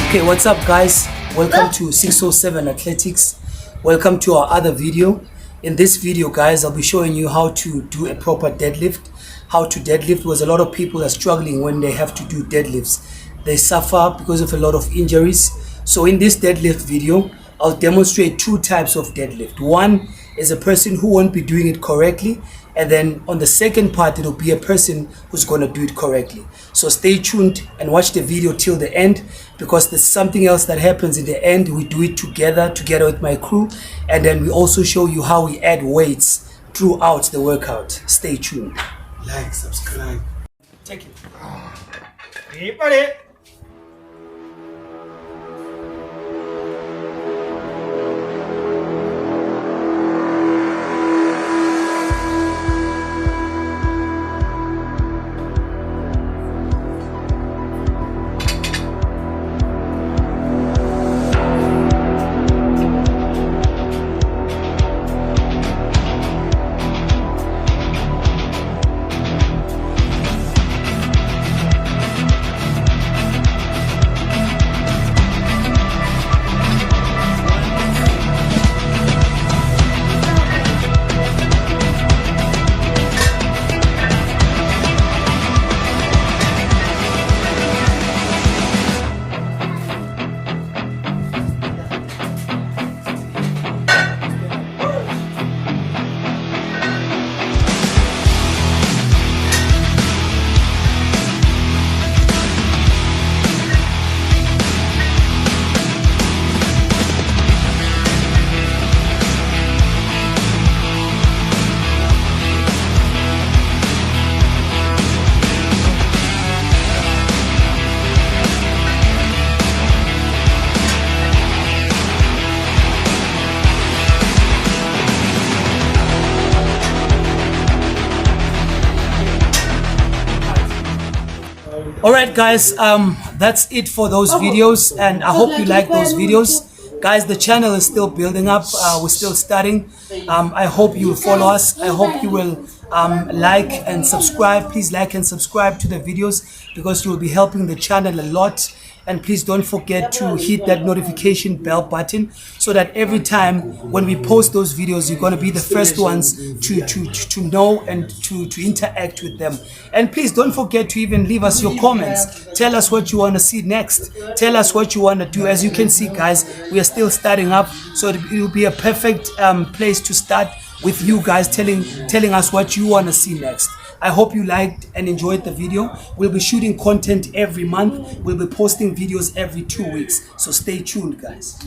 Okay, what's up guys? Welcome to 607 Athletics. Welcome to our other video. In this video guys, I'll be showing you how to do a proper deadlift. How to deadlift, because a lot of people are struggling when they have to do deadlifts. They suffer because of a lot of injuries. So in this deadlift video, I'll demonstrate two types of deadlift. One is a person who won't be doing it correctly, and then on the second part it'll be a person who's going to do it correctly. So stay tuned and watch the video till the end, because there's something else that happens in the end. We do it together with my crew, and then we also show you how we add weights throughout the workout. Stay tuned. Like, subscribe. Take it. Everybody. Alright guys, that's it for those videos, and I hope you like those videos. Guys, the channel is still building up. We're still starting. I hope you will follow us. I hope you will like and subscribe. Please like and subscribe to the videos, because you will be helping the channel a lot. And please don't forget to hit that notification bell button, so that every time when we post those videos, you're going to be the first ones to know and to interact with them. And please don't forget to even leave us your comments. Tell us what you want to see next. Tell us what you want to do. As you can see guys, we are still starting up, so it will be a perfect place to start, with you guys telling us what you want to see next. I hope you liked and enjoyed the video. We'll be shooting content every month. We'll be posting videos every 2 weeks. So stay tuned, guys.